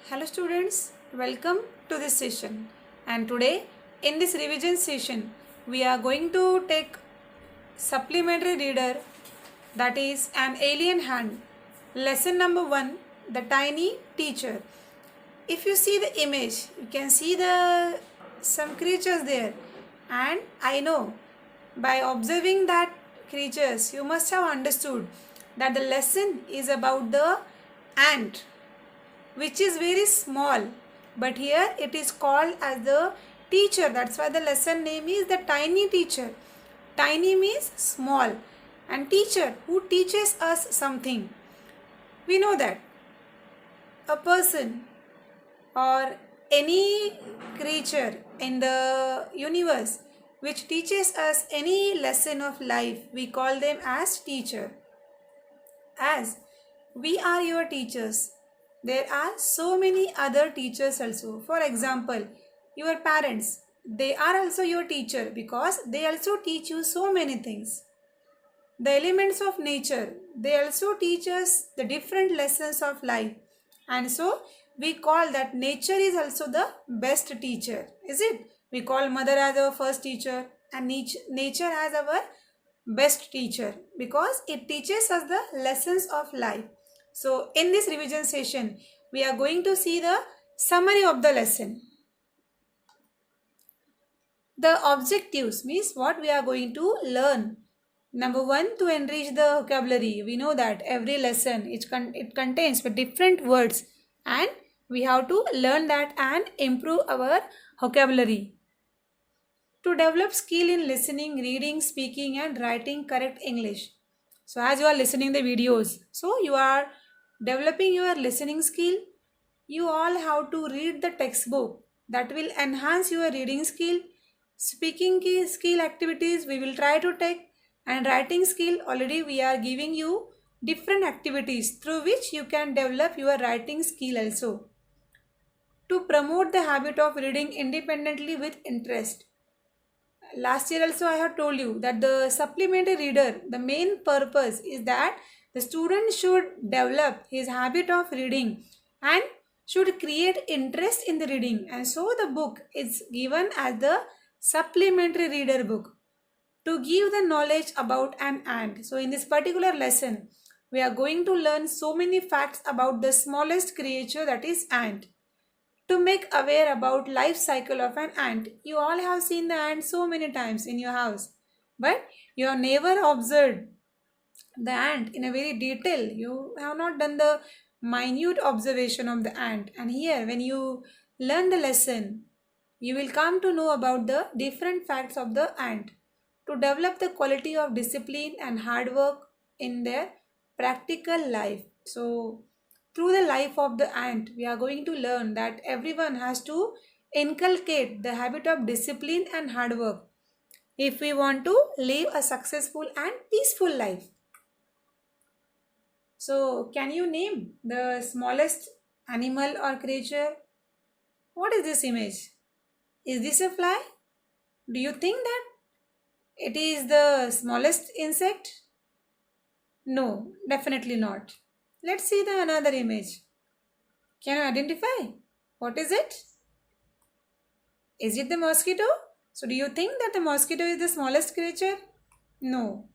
Hello students, welcome to this session. And today in this revision session we are going to take supplementary reader, that is an alien hand. Lesson number 1, the tiny teacher. If you see the image, you can see the some creatures there, and I know by observing that creatures you must have understood that the lesson is about the ant, which is very small, but here it is called as the teacher. That's why the lesson name is the tiny teacher. Tiny means small, and teacher who teaches us something. We know that a person or any creature in the universe which teaches us any lesson of life, we call them as teacher. As we are your teachers, there are so many other teachers also. For example, your parents, they are also your teacher because they also teach you so many things. The elements of nature, they also teach us the different lessons of life, and so we call that nature is also the best teacher, is it? We call mother as our first teacher and nature as our best teacher because it teaches us the lessons of life. So in this revision session we are going to see the summary of the lesson. The objectives means what we are going to learn. Number 1, to enrich the vocabulary. We know that every lesson it contains different words, and we have to learn that and improve our vocabulary. To develop skill in listening, reading, speaking and writing correct English. So as you are listening the videos, so you are developing your listening skill. You all have to read the textbook, that will enhance your reading skill. Speaking skill activities we will try to take, and writing skill already we are giving you different activities through which you can develop your writing skill also. To promote the habit of reading independently with interest. Last year also I have told you that the supplementary reader, the main purpose is that the student should develop his habit of reading and should create interest in the reading, and so the book is given as the supplementary reader book to give the knowledge about an ant. So in this particular lesson we are going to learn so many facts about the smallest creature, that is ant. To make aware about life cycle of an ant. You all have seen the ant so many times in your house, but you have never observed the ant in a very detail. You have not done the minute observation of the ant, and here when you learn the lesson you will come to know about the different facts of the ant. To develop the quality of discipline and hard work in their practical life. So through the life of the ant we are going to learn that everyone has to inculcate the habit of discipline and hard work if we want to live a successful and peaceful life. So can you name the smallest animal or creature? What is this image? Is this a fly? Do you think that it is the smallest insect? No, definitely not. Let's see the another image. Can you identify? What is it? Is it the mosquito? So do you think that the mosquito is the smallest creature? No.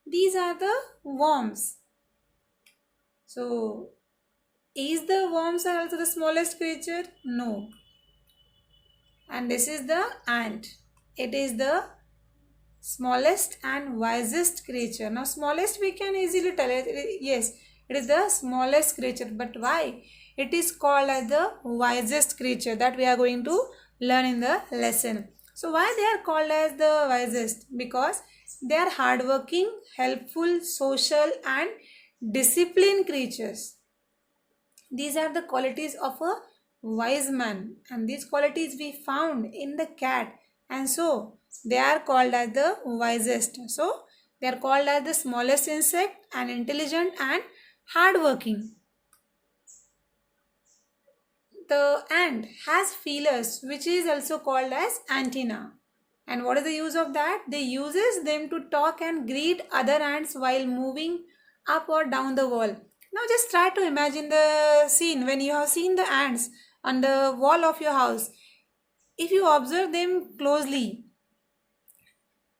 These are the worms. So is the worms are also the smallest creature? No. And this is the ant. It is the smallest and wisest creature. Now smallest we can easily tell it. Yes, it is the smallest creature. But why? It is called as the wisest creature, that we are going to learn in the lesson. So why they are called as the wisest? Because they are hardworking, helpful, social and disciplined creatures. These are the qualities of a wise man, and these qualities we found in the cat, and so they are called as the wisest. So they are called as the smallest insect and intelligent and hardworking. The ant has feelers which is also called as antenna. And what is the use of that? They uses them to talk and greet other ants while moving up or down the wall. Now just try to imagine the scene when you have seen the ants on the wall of your house. If you observe them closely,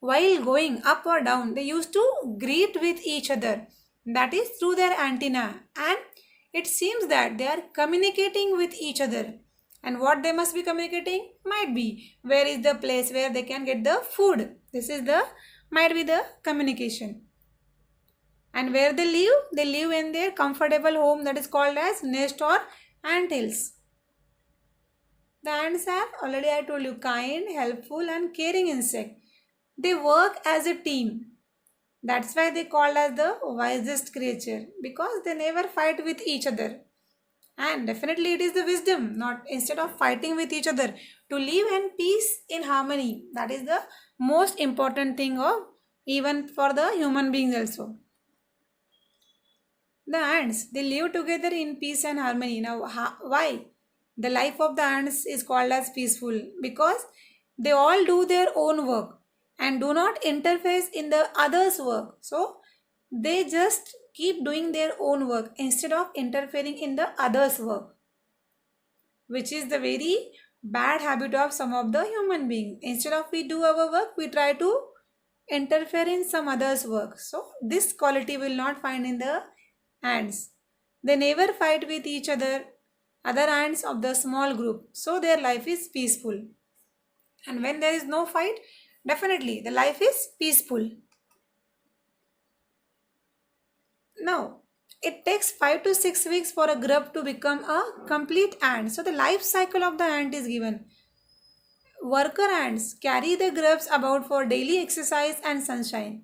while going up or down, they used to greet with each other. That is through their antenna. And it seems that they are communicating with each other. And what they must be communicating might be where is the place where they can get the food. This is the might be the communication. And where they live in their comfortable home that is called as nest or ant hills. The ants are already I told you kind, helpful and caring insect. They work as a team. That's why they called as the wisest creature because they never fight with each other. And definitely it is the wisdom, not instead of fighting with each other, to live in peace in harmony. That is the most important thing of even for the human beings also. The ants, they live together in peace and harmony. Now, why? The life of the ants is called as peaceful because they all do their own work and do not interface in the others' work. So, they just keep doing their own work instead of interfering in the others' work, which is the very bad habit of some of the human beings. Instead of we do our work, we try to interfere in some others' work. So, this quality will not find in the ants. They never fight with each other ants of the small group. So their life is peaceful. And when there is no fight, definitely the life is peaceful. Now, it takes 5 to 6 weeks for a grub to become a complete ant. So the life cycle of the ant is given. Worker ants carry the grubs about for daily exercise and sunshine.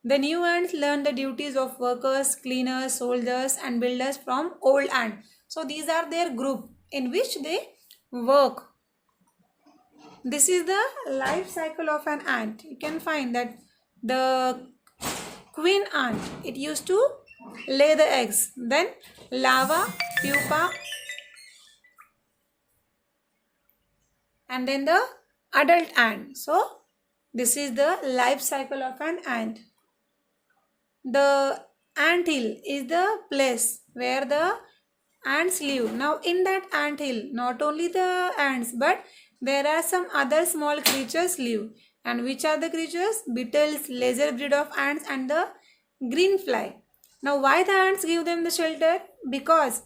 The new ants learn the duties of workers, cleaners, soldiers and builders from old ants. So these are their group in which they work. This is the life cycle of an ant. You can find that the queen ant, it used to lay the eggs. Then larva, pupa and then the adult ant. So this is the life cycle of an ant. The ant hill is the place where the ants live. Now in that ant hill, not only the ants but there are some other small creatures live. And which are the creatures? Beetles, lesser breed of ants and the green fly. Now why the ants give them the shelter? Because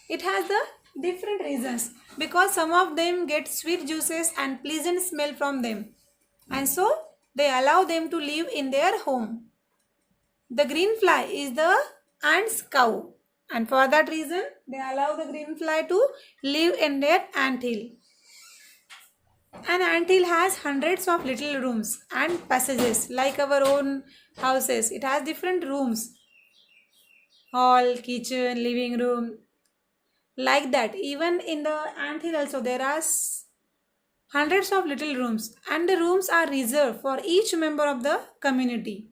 it has the different reasons. Because some of them get sweet juices and pleasant smell from them. And so they allow them to live in their home. The green fly is the ant's cow, and for that reason they allow the green fly to live in their anthill. An anthill has hundreds of little rooms and passages like our own houses. It has different rooms, hall, kitchen, living room, like that. Even in the anthill also there are hundreds of little rooms, and the rooms are reserved for each member of the community.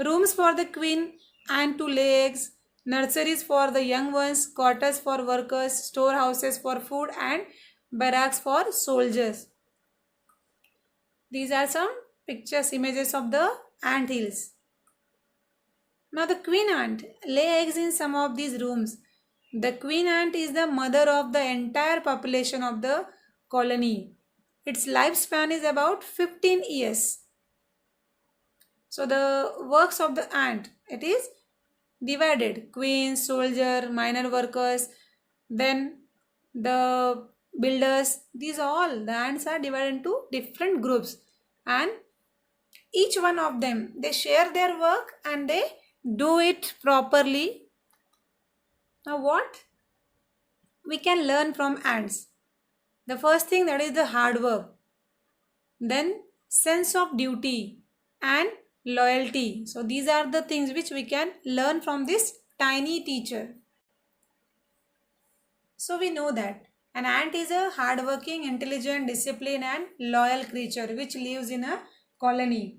Rooms for the queen and to lay eggs, nurseries for the young ones, quarters for workers, storehouses for food and barracks for soldiers. These are some pictures, images of the ant hills. Now the queen ant lay eggs in some of these rooms. The queen ant is the mother of the entire population of the colony. Its lifespan is about 15 years. So the works of the ant, it is divided. Queen, soldier, minor workers, then the builders. These all, the ants are divided into different groups. And each one of them, they share their work and they do it properly. Now what we can learn from ants? The first thing, that is the hard work. Then sense of duty and loyalty. So these are the things which we can learn from this tiny teacher. So we know that an ant is a hardworking, intelligent, disciplined and loyal creature which lives in a colony.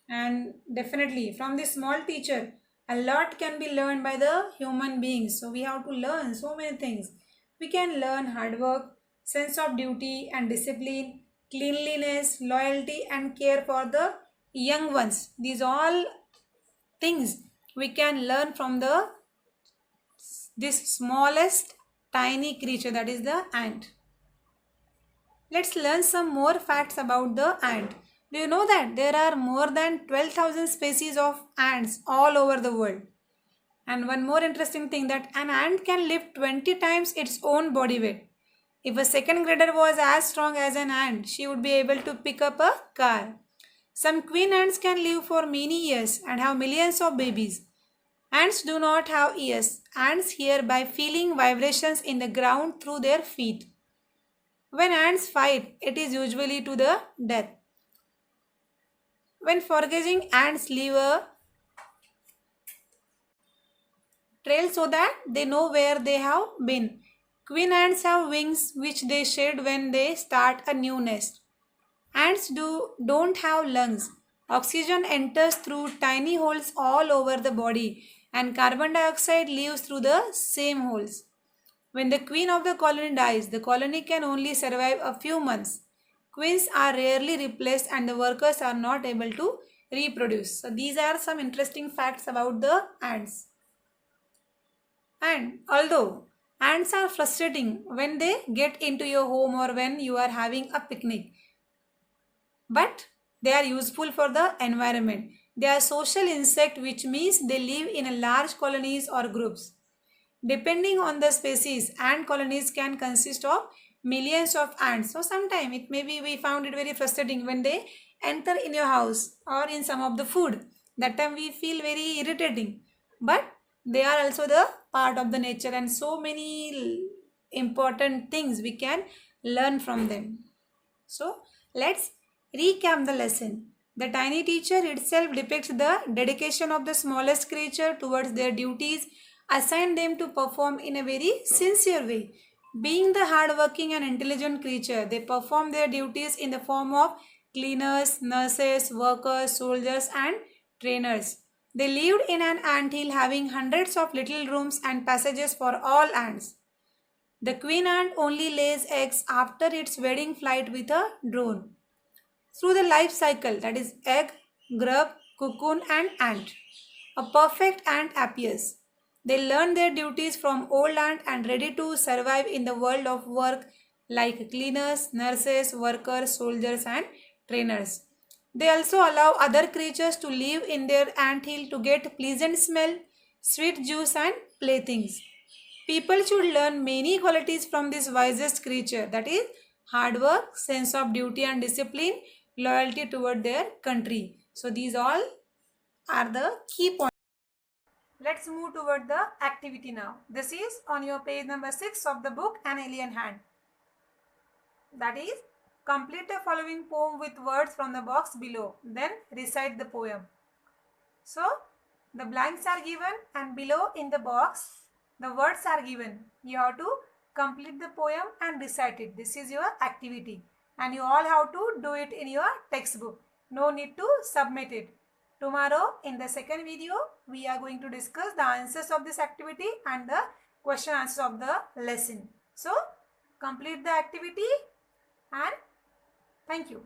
And definitely from this small teacher, a lot can be learned by the human beings. So we have to learn so many things. We can learn hard work, sense of duty and discipline, cleanliness, loyalty and care for the young ones. These all things we can learn from the this smallest tiny creature, that is the ant. Let's learn some more facts about the ant. Do you know that there are more than 12,000 species of ants all over the world? And one more interesting thing, that an ant can lift 20 times its own body weight. If a second grader was as strong as an ant, she would be able to pick up a car. Some queen ants can live for many years and have millions of babies. Ants do not have ears. Ants hear by feeling vibrations in the ground through their feet. When ants fight, it is usually to the death. When foraging, ants leave a trail so that they know where they have been. Queen ants have wings which they shed when they start a new nest. Ants don't have lungs. Oxygen enters through tiny holes all over the body and carbon dioxide leaves through the same holes. When the queen of the colony dies, the colony can only survive a few months. Queens are rarely replaced and the workers are not able to reproduce. So these are some interesting facts about the ants. And although ants are frustrating when they get into your home or when you are having a picnic, but they are useful for the environment. They are social insect, which means they live in a large colonies or groups. Depending on the species, ant colonies can consist of millions of ants. So sometimes it may be we found it very frustrating when they enter in your house or in some of the food. That time we feel very irritating. But they are also the part of the nature and so many important things we can learn from them. So let's recap the lesson. The tiny teacher itself depicts the dedication of the smallest creature towards their duties, assigned them to perform in a very sincere way. Being the hardworking and intelligent creature, they perform their duties in the form of cleaners, nurses, workers, soldiers, and trainers. They lived in an anthill having hundreds of little rooms and passages for all ants. The queen ant only lays eggs after its wedding flight with a drone. Through the life cycle, that is egg, grub, cocoon and ant, a perfect ant appears. They learn their duties from old ant and ready to survive in the world of work like cleaners, nurses, workers, soldiers and trainers. They also allow other creatures to live in their anthill to get pleasant smell, sweet juice and playthings. People should learn many qualities from this wisest creature, that is hard work, sense of duty and discipline, loyalty toward their country. So these all are the key points. Let's move toward the activity now. This is on your page number 6 of the book An Alien Hand. That is, complete the following poem with words from the box below. Then recite the poem. So the blanks are given and below in the box the words are given. You have to complete the poem and recite it. This is your activity and you all have to do it in your textbook. No need to submit it. Tomorrow in the second video we are going to discuss the answers of this activity and the question answers of the lesson. So complete the activity and thank you.